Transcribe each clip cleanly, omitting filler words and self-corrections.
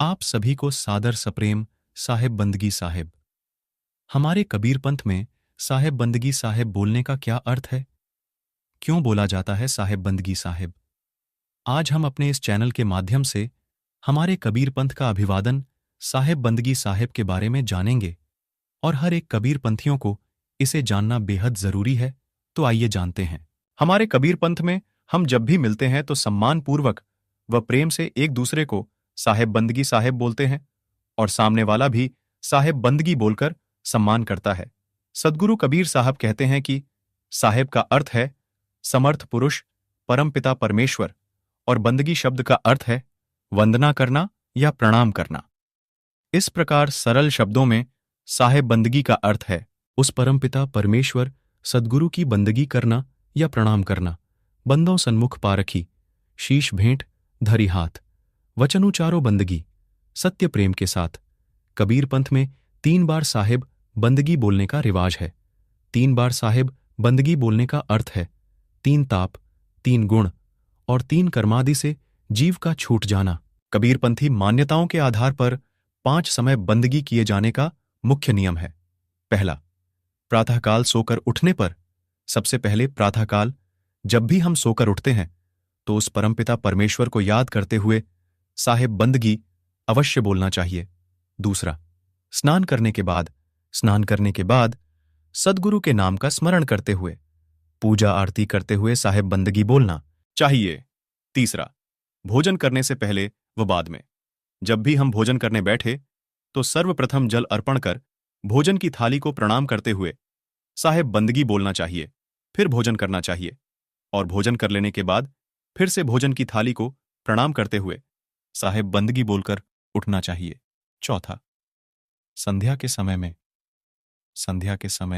आप सभी को सादर सप्रेम साहेब बंदगी साहेब। हमारे कबीर पंथ में साहेब बंदगी साहेब बोलने का क्या अर्थ है? क्यों बोला जाता है साहेब बंदगी साहेब? आज हम अपने इस चैनल के माध्यम से हमारे कबीर पंथ का अभिवादन साहेब बंदगी साहेब के बारे में जानेंगे और हर एक कबीर पंथियों को इसे जानना बेहद जरूरी है। तो आइए जानते हैं। हमारे कबीर पंथ में हम जब भी मिलते हैं तो सम्मानपूर्वक व प्रेम से एक दूसरे को साहेब बंदगी साहेब बोलते हैं और सामने वाला भी साहेब बंदगी बोलकर सम्मान करता है। सद्गुरु कबीर साहब कहते हैं कि साहेब का अर्थ है समर्थ पुरुष, परमपिता परमेश्वर, और बंदगी शब्द का अर्थ है वंदना करना या प्रणाम करना। इस प्रकार सरल शब्दों में साहेब बंदगी का अर्थ है उस परमपिता परमेश्वर सद्गुरु की बंदगी करना या प्रणाम करना। बंदों सन्मुख पारखी, शीश भेंट धरी हाथ, वचनुचारो बंदगी, सत्य प्रेम के साथ। कबीर पंथ में 3 बार साहेब बंदगी बोलने का रिवाज है। 3 बार साहेब बंदगी बोलने का अर्थ है 3 ताप, 3 गुण और 3 कर्मादि से जीव का छूट जाना। कबीरपंथी मान्यताओं के आधार पर 5 समय बंदगी किए जाने का मुख्य नियम है। पहला, प्रातःकाल सोकर उठने पर। सबसे पहले प्रातःकाल जब भी हम सोकर उठते हैं तो उस परमपिता परमेश्वर को याद करते हुए साहेब बंदगी अवश्य बोलना चाहिए। दूसरा, स्नान करने के बाद सद्गुरु के नाम का स्मरण करते हुए, पूजा आरती करते हुए साहेब बंदगी बोलना चाहिए। तीसरा, भोजन करने से पहले व बाद में। जब भी हम भोजन करने बैठे तो सर्वप्रथम जल अर्पण कर भोजन की थाली को प्रणाम करते हुए साहेब बंदगी बोलना चाहिए, फिर भोजन करना चाहिए और भोजन कर लेने के बाद फिर से भोजन की थाली को प्रणाम करते हुए साहेब बंदगी बोलकर उठना चाहिए। चौथा, संध्या के समय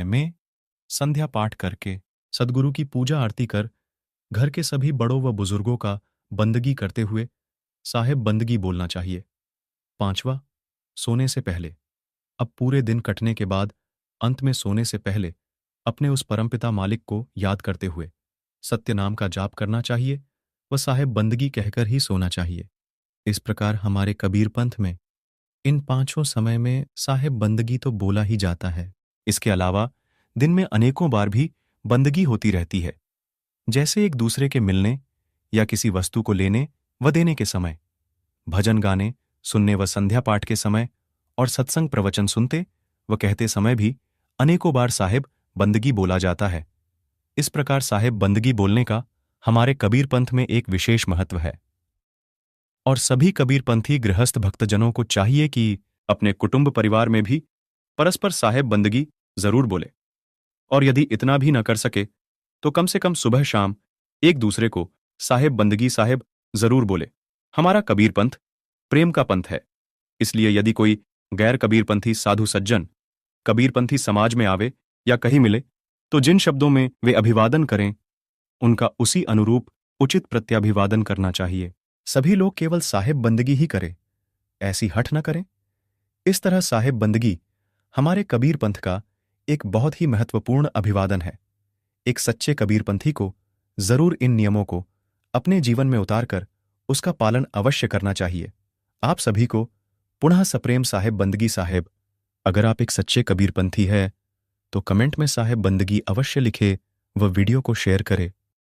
में संध्या पाठ करके सद्गुरु की पूजा आरती कर घर के सभी बड़ों व बुजुर्गों का बंदगी करते हुए साहेब बंदगी बोलना चाहिए। पांचवा, सोने से पहले। अब पूरे दिन कटने के बाद अंत में सोने से पहले अपने उस परमपिता मालिक को याद करते हुए सत्य नाम का जाप करना चाहिए व साहेब बंदगी कहकर ही सोना चाहिए। इस प्रकार हमारे कबीर पंथ में इन 5 समय में साहेब बंदगी तो बोला ही जाता है। इसके अलावा दिन में अनेकों बार भी बंदगी होती रहती है, जैसे एक दूसरे के मिलने या किसी वस्तु को लेने व देने के समय, भजन गाने सुनने व संध्या पाठ के समय और सत्संग प्रवचन सुनते व कहते समय भी अनेकों बार साहेब बंदगी बोला जाता है। इस प्रकार साहेब बंदगी बोलने का हमारे कबीर पंथ में एक विशेष महत्व है और सभी कबीरपंथी गृहस्थ भक्तजनों को चाहिए कि अपने कुटुंब परिवार में भी परस्पर साहेब बंदगी जरूर बोले और यदि इतना भी न कर सके तो कम से कम सुबह शाम एक दूसरे को साहेब बंदगी साहेब जरूर बोले। हमारा कबीर पंथ प्रेम का पंथ है, इसलिए यदि कोई गैर कबीरपंथी साधु सज्जन कबीरपंथी समाज में आवे या कहीं मिले तो जिन शब्दों में वे अभिवादन करें उनका उसी अनुरूप उचित प्रत्याभिवादन करना चाहिए। सभी लोग केवल साहेब बंदगी ही करें, ऐसी हठ न करें। इस तरह साहेब बंदगी हमारे कबीर पंथ का एक बहुत ही महत्वपूर्ण अभिवादन है। एक सच्चे कबीरपंथी को जरूर इन नियमों को अपने जीवन में उतारकर उसका पालन अवश्य करना चाहिए। आप सभी को पुनः सप्रेम साहेब बंदगी साहेब। अगर आप एक सच्चे कबीरपंथी हैं तो कमेंट में साहेब बंदगी अवश्य लिखे व वीडियो को शेयर करें।